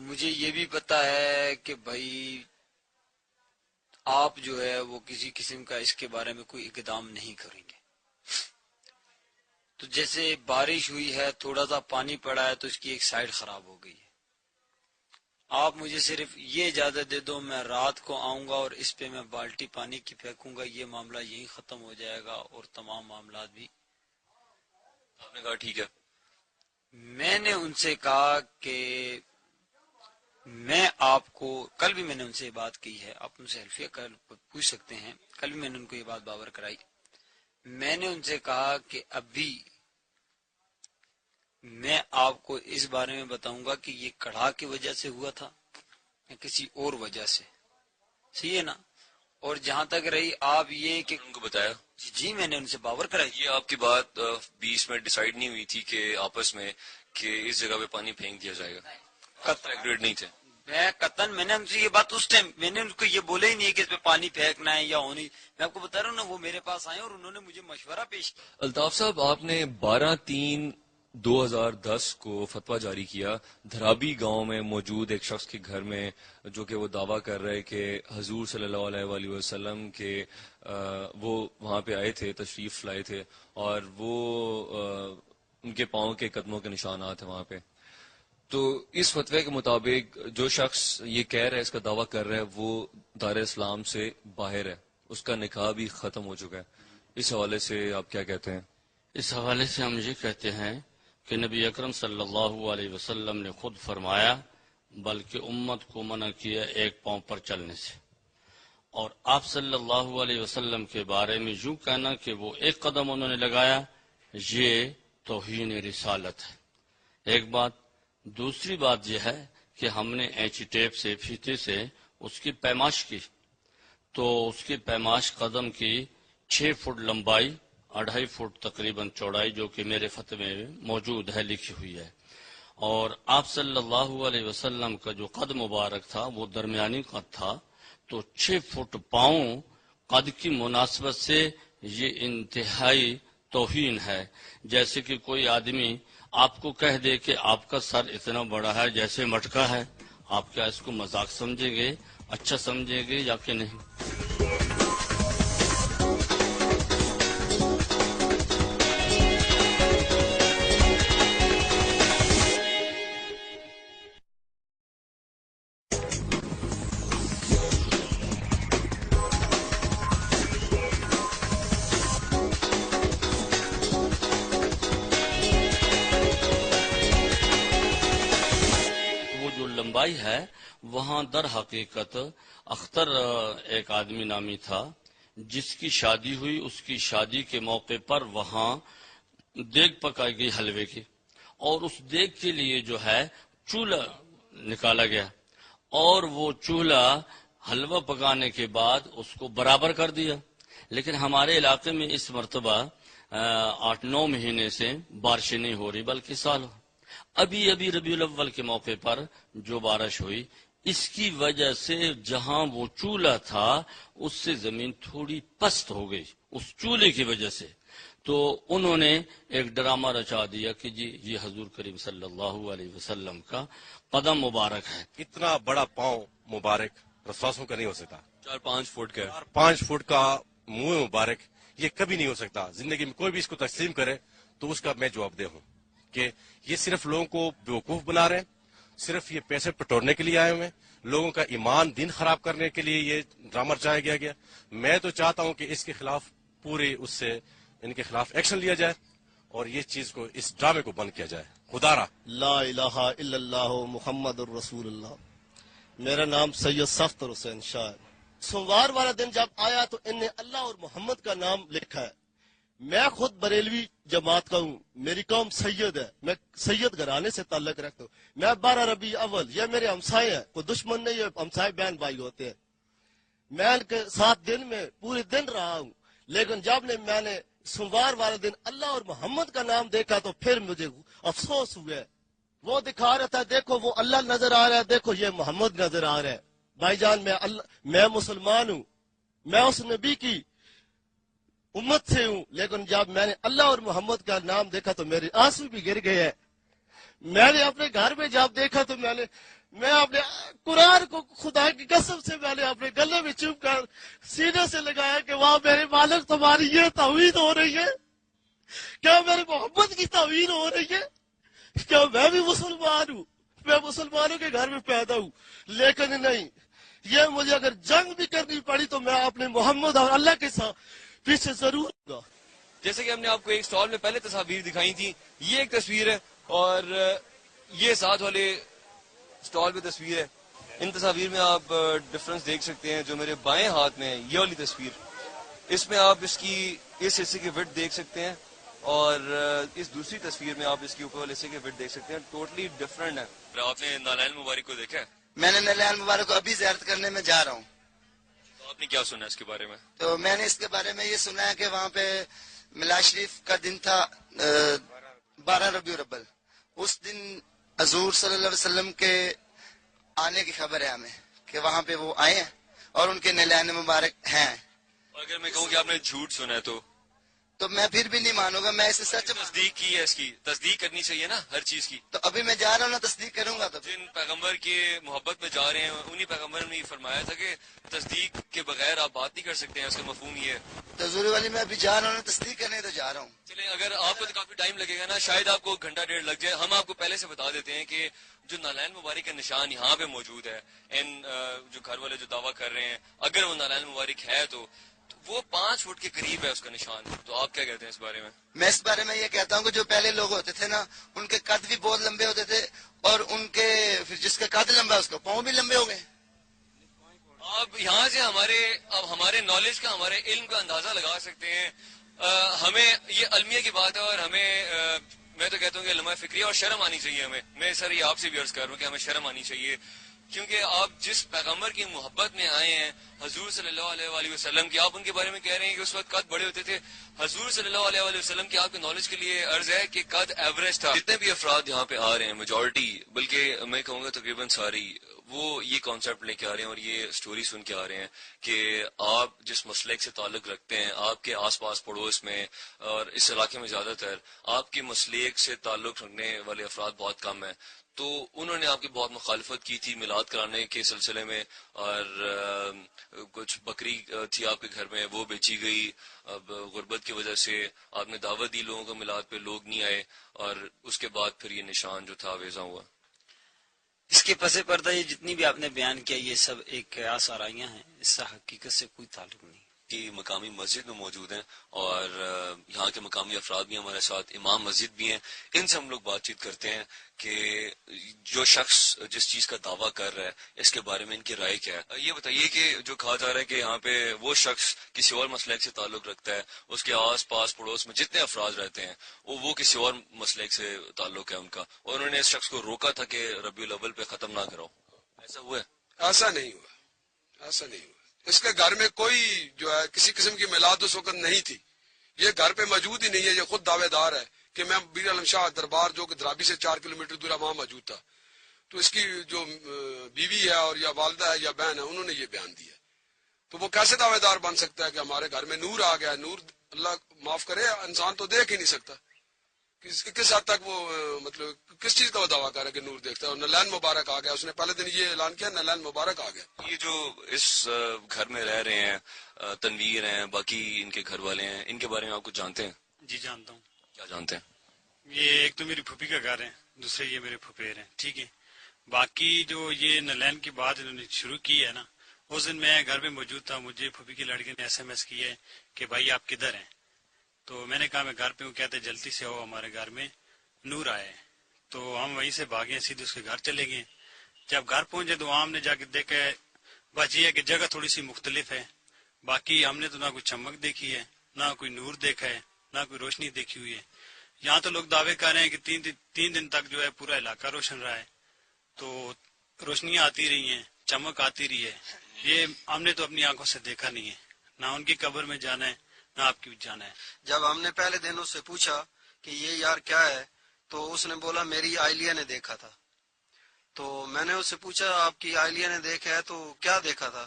مجھے یہ بھی پتا ہے کہ بھائی آپ جو ہے وہ کسی قسم کا اس کے بارے میں کوئی اقدام نہیں کریں گے. تو جیسے بارش ہوئی ہے، تھوڑا سا پانی پڑا ہے تو اس کی ایک سائیڈ خراب ہو گئی ہے. آپ مجھے صرف یہ اجازت دے دو، میں رات کو آؤں گا اور اس پہ میں بالٹی پانی کی پھینکوں گا، یہ معاملہ یہیں ختم ہو جائے گا اور تمام معاملات بھی. آپ نے کہا ٹھیک ہے. میں نے ان سے کہا کہ میں آپ کو، کل بھی میں نے ان سے یہ بات کی ہے، آپ ان سے حلفیہ کل پوچھ سکتے ہیں، کل بھی میں نے ان کو یہ بات باور کرائی. میں نے ان سے کہا کہ ابھی میں آپ کو اس بارے میں بتاؤں گا کہ یہ کڑھا کی وجہ سے ہوا تھا یا کسی اور وجہ سے. صحیح ہے نا؟ اور جہاں تک رہی آپ یہ کہ ان کو بتایا جی میں نے ان سے باور کرائی. یہ آپ کی بات 20 میں ڈیسائیڈ نہیں ہوئی تھی کہ آپس میں کہ اس جگہ پہ پانی پھینک دیا جائے گا؟ ایگریڈ نہیں تھے. میں قطن میں نے ان سے یہ بات اس ٹائم میں نے ان کو یہ بولا ہی نہیں کہ اس پہ پانی پھینکنا ہے یا ہونی. میں آپ کو بتا رہا ہوں نا، وہ میرے پاس آئے اور انہوں نے مجھے مشورہ پیش کیا. الطاف صاحب، آپ نے 12/3/2010 کو فتویٰ جاری کیا دھرابی گاؤں میں موجود ایک شخص کے گھر میں، جو کہ وہ دعویٰ کر رہے کہ حضور صلی اللہ علیہ وآلہ وسلم کے وہ وہاں پہ آئے تھے، تشریف لائے تھے، اور وہ ان کے پاؤں کے قدموں کے نشانات ہیں وہاں پہ. تو اس فتوے کے مطابق جو شخص یہ کہہ رہا ہے، اس کا دعویٰ کر رہا ہے، وہ دار اسلام سے باہر ہے، اس کا نکاح بھی ختم ہو چکا ہے. اس حوالے سے آپ کیا کہتے ہیں؟ اس حوالے سے ہم یہ کہتے ہیں کہ نبی اکرم صلی اللہ علیہ وسلم نے خود فرمایا، بلکہ امت کو منع کیا ایک پاؤں پر چلنے سے. اور آپ صلی اللہ علیہ وسلم کے بارے میں یوں کہنا کہ وہ ایک قدم انہوں نے لگایا، یہ توہین رسالت ہے. ایک بات. دوسری بات یہ ہے کہ ہم نے اینچی ٹیپ سے، فیتے سے اس کی پیمائش کی، تو اس کی پیمائش قدم کی 6 فٹ لمبائی، 2.5 فٹ تقریباً چوڑائی، جو کہ میرے فتوے میں موجود ہے، لکھی ہوئی ہے. اور آپ صلی اللہ علیہ وسلم کا جو قد مبارک تھا وہ درمیانی قد تھا، تو 6 فٹ پاؤں قد کی مناسبت سے یہ انتہائی توہین ہے. جیسے کہ کوئی آدمی آپ کو کہہ دے کہ آپ کا سر اتنا بڑا ہے جیسے مٹکا ہے، آپ کیا اس کو مذاق سمجھیں گے، اچھا سمجھیں گے یا کہ نہیں؟ لمبائی ہے وہاں در حقیقت اختر ایک آدمی نامی تھا جس کی شادی ہوئی. اس کی شادی کے موقع پر وہاں دیگ پکائی گئی حلوے کی، اور اس دیگ کے لیے جو ہے چولہا نکالا گیا، اور وہ چولہا حلوہ پکانے کے بعد اس کو برابر کر دیا. لیکن ہمارے علاقے میں اس مرتبہ 8-9 مہینے سے بارشیں نہیں ہو رہی بلکہ سال. ابھی ربیع الاول کے موقع پر جو بارش ہوئی، اس کی وجہ سے جہاں وہ چولہا تھا اس سے زمین تھوڑی پست ہو گئی اس چولہے کی وجہ سے. تو انہوں نے ایک ڈرامہ رچا دیا کہ جی حضور کریم صلی اللہ علیہ وسلم کا قدم مبارک ہے. اتنا بڑا پاؤں مبارک رسواسوں کا نہیں ہو سکتا. 4-5 فٹ کا 5 فٹ کا منہ مبارک یہ کبھی نہیں ہو سکتا. زندگی میں کوئی بھی اس کو تسلیم کرے تو اس کا میں جواب دہ ہوں کہ یہ صرف لوگوں کو بیوقوف بنا رہے ہیں، صرف یہ پیسے پٹورنے کے لیے آئے ہوئے ہیں، لوگوں کا ایمان دین خراب کرنے کے لیے یہ ڈرامہ رچایا گیا. میں تو چاہتا ہوں کہ اس کے خلاف پورے اس سے ان کے خلاف ایکشن لیا جائے اور یہ چیز کو، اس ڈرامے کو بند کیا جائے. خدا را لا الہ الا اللہ محمد الرسول اللہ. میرا نام سید سختر حسین شاہ ہے. سوموار والا دن جب آیا تو ان نے اللہ اور محمد کا نام لکھا ہے. میں خود بریلوی جماعت کا ہوں، میری قوم سید ہے، میں سید گھرانے سے تعلق رکھتا ہوں. میں 12 ربیع اول، یہ میرے ہمسائے ہیں، کوئی دشمن نہیں، یہ ہمسائے بہن بھائی ہوتے ہیں. میں ان کے ساتھ دن میں پورے دن رہا ہوں. لیکن جب میں نے سوموار والے دن اللہ اور محمد کا نام دیکھا تو پھر مجھے افسوس ہوا. وہ دکھا رہا تھا دیکھو وہ اللہ نظر آ رہا ہے، دیکھو یہ محمد نظر آ رہا ہے. بھائی جان میں مسلمان ہوں، میں اس نبی کی امت سے ہوں، لیکن جب میں نے اللہ اور محمد کا نام دیکھا تو میرے آنسو بھی گر گئے. میں نے اپنے گھر میں جب دیکھا تو میں اپنے قرآن کو خدا کی قسم سے میں نے اپنے گلے میں چپ کر سینے سے لگایا کہ واہ میرے مالک تمہاری یہ توہین ہو رہی ہے، کیا میرے محمد کی توہین ہو رہی ہے؟ کیا میں بھی مسلمان ہوں؟ میں مسلمانوں کے گھر میں پیدا ہوں، لیکن نہیں، یہ مجھے اگر جنگ بھی کرنی پڑی تو میں اپنے محمد اور اللہ کے ساتھ پیچھے ضرور ہوں گا۔ جیسے کہ ہم نے آپ کو ایک سٹال میں پہلے تصاویر دکھائی تھی، یہ ایک تصویر ہے اور یہ ساتھ والے سٹال پہ تصویر ہے۔ ان تصاویر میں آپ ڈفرنس دیکھ سکتے ہیں۔ جو میرے بائیں ہاتھ میں ہے یہ والی تصویر، اس میں آپ اس کی اس حصے کی وڈتھ دیکھ سکتے ہیں اور اس دوسری تصویر میں آپ اس کے اوپر والے حصے کی وڈتھ دیکھ سکتے ہیں، ٹوٹلی ڈفرنٹ ہے۔ آپ نے نالائن مبارک کو دیکھا ہے؟ میں نے نالائن مبارک کو ابھی زیارت کرنے میں جا رہا ہوں۔ تو آپ نے کیا سنا اس کے بارے میں؟ تو میں نے اس کے بارے میں یہ سنا ہے کہ وہاں پہ میلاد شریف کا دن تھا 12 ربیع الاول، اس دن حضور صلی اللہ علیہ وسلم کے آنے کی خبر ہے ہمیں کہ وہاں پہ وہ آئے ہیں اور ان کے نالائن مبارک ہیں۔ اگر میں کہوں کہ آپ نے جھوٹ سنا ہے تو میں پھر بھی نہیں مانوں گا، میں اسے سچ تصدیق کی ہے، اس کی تصدیق کرنی چاہیے نا ہر چیز کی۔ تو ابھی میں جا رہا ہوں نا، تصدیق کروں گا۔ تو جن پیغمبر کے محبت میں جا رہے ہیں انہی پیغمبر نے یہ فرمایا تھا کہ تصدیق کے بغیر آپ بات نہیں کر سکتے ہیں، اس کا مفہوم یہ ہے۔ تو ضروری والی میں ابھی جا رہا ہوں نا، تصدیق کرنے تو جا رہا ہوں۔ چلیں، اگر آپ کو تو کافی ٹائم لگے گا نا، شاید آپ کو گھنٹہ ڈیڑھ لگ جائے، ہم آپ کو پہلے سے بتا دیتے ہیں کہ جو نالائن مبارک کا نشان یہاں پہ موجود ہے، ان جو گھر والے جو دعویٰ کر رہے ہیں اگر وہ نالائن مبارک ہے تو وہ 5 فٹ کے قریب ہے اس کا نشان۔ تو آپ کیا کہتے ہیں اس بارے میں؟ میں اس بارے میں یہ کہتا ہوں کہ جو پہلے لوگ ہوتے تھے نا، ان کے قد بھی بہت لمبے ہوتے تھے، اور ان کے پھر جس کا قد لمبا ہے اس کا پاؤں بھی لمبے ہو گئے۔ آپ یہاں سے ہمارے نالج کا، ہمارے علم کا اندازہ لگا سکتے ہیں۔ ہمیں یہ المیہ کی بات ہے اور ہمیں میں تو کہتا ہوں کہ لمحہ فکری اور شرم آنی چاہیے ہمیں۔ میں سر یہ آپ سے بھی عرض کر رہا ہوں کہ ہمیں شرم آنی چاہیے، کیونکہ آپ جس پیغمبر کی محبت میں آئے ہیں حضور صلی اللہ علیہ وآلہ وسلم کی، آپ ان کے بارے میں کہہ رہے ہیں کہ اس وقت قد بڑے ہوتے تھے۔ حضور صلی اللہ علیہ وآلہ وسلم کی آپ کے نالج کے لیے عرض ہے کہ قد ایوریج تھا۔ جتنے بھی افراد یہاں پہ آ رہے ہیں، میجورٹی بلکہ میں کہوں گا تقریباً ساری، وہ یہ کانسیپٹ لے کے آ رہے ہیں اور یہ سٹوری سن کے آ رہے ہیں کہ آپ جس مسلک سے تعلق رکھتے ہیں، آپ کے آس پاس پڑوس میں اور اس علاقے میں زیادہ تر آپ کے مسلک سے تعلق رکھنے والے افراد بہت کم ہیں۔ تو انہوں نے آپ کی بہت مخالفت کی تھی میلاد کرانے کے سلسلے میں، اور کچھ بکری تھی آپ کے گھر میں وہ بیچی گئی۔ اب غربت کی وجہ سے آپ نے دعوت دی لوگوں کو میلاد پہ، لوگ نہیں آئے، اور اس کے بعد پھر یہ نشان جو تھا ویزا ہوا۔ اس کے پس پردہ یہ جتنی بھی آپ نے بیان کیا یہ سب ایک قیاس آرائیاں ہیں، اس سے حقیقت سے کوئی تعلق نہیں۔ کی مقامی مسجد میں موجود ہیں اور یہاں کے مقامی افراد بھی ہمارے ساتھ، امام مسجد بھی ہیں، ان سے ہم لوگ بات چیت کرتے ہیں کہ جو شخص جس چیز کا دعویٰ کر رہا ہے اس کے بارے میں ان کی رائے کیا ہے۔ یہ بتائیے کہ جو کہا جا رہا ہے کہ یہاں پہ وہ شخص کسی اور مسلک سے تعلق رکھتا ہے، اس کے آس پاس پڑوس میں جتنے افراد رہتے ہیں وہ کسی اور مسلک سے تعلق ہے ان کا، اور انہوں نے اس شخص کو روکا تھا کہ ربیع الاول پہ ختم نہ کرو، ایسا ہوا ہے؟ ایسا نہیں ہوا، ایسا نہیں ہوا۔ اس کے گھر میں کوئی جو ہے کسی قسم کی میلاد اس وقت نہیں تھی، یہ گھر پہ موجود ہی نہیں ہے۔ یہ خود دعوے دار ہے کہ میں بیر عالم شاہ دربار جو کہ درابی سے 4 کلومیٹر دور وہاں موجود تھا، تو اس کی جو بیوی ہے اور یا والدہ ہے یا بہن ہے انہوں نے یہ بیان دیا، تو وہ کیسے دعوے دار بن سکتا ہے کہ ہمارے گھر میں نور آ گیا؟ نور اللہ معاف کرے انسان تو دیکھ ہی نہیں سکتا، کس حد تک وہ مطلب کس چیز کا وہ دعویٰ کر رہا ہے کہ نور دیکھتا ہے؟ اور نالائن مبارک آ گیا، اس نے پہلے دن یہ اعلان کیا نالائن مبارک آ گیا۔ یہ جو اس گھر میں رہ رہے ہیں تنویر ہیں، باقی ان کے گھر والے ہیں، ان کے بارے میں آپ کچھ جانتے ہیں؟ جی جانتا ہوں۔ کیا جانتے ہیں؟ یہ ایک تو میری پھوپھی کا گھر ہے، دوسرے یہ میرے پھپھیر ہیں، ٹھیک ہے۔ باقی جو یہ نالائن کی بات انہوں نے شروع کی ہے نا، اس دن میں گھر میں موجود تھا، مجھے پھوپھی کی لڑکی نے SMS کیا ہے کہ بھائی آپ کدھر ہیں؟ تو میں نے کہا میں گھر پہ ہوں، کہتے جلدی سے آؤ ہمارے گھر میں نور آئے۔ تو ہم وہیں سے بھاگے، سیدھے اس کے گھر چلے گئے۔ جب گھر پہنچے تو ہم نے جا کے دیکھا بس یہ ہے کہ جگہ تھوڑی سی مختلف ہے، باقی ہم نے تو نہ کوئی چمک دیکھی ہے، نہ کوئی نور دیکھا ہے، نہ کوئی روشنی دیکھی ہوئی ہے۔ یہاں تو لوگ دعوے کر رہے ہیں کہ تین دن تک جو ہے پورا علاقہ روشن رہا ہے، تو روشنیاں آتی رہی ہیں، چمک آتی رہی ہے۔ یہ ہم نے تو اپنی آنکھوں سے دیکھا نہیں ہے، نہ ان کی قبر میں جانا ہے نہ آپ کی جانا ہے۔ جب ہم نے پہلے دن اس سے پوچھا کہ یہ یار کیا ہے، تو اس نے بولا میری اہلیہ نے دیکھا تھا۔ تو میں نے اس سے پوچھا آپ کی اہلیہ نے دیکھا ہے تو کیا دیکھا تھا؟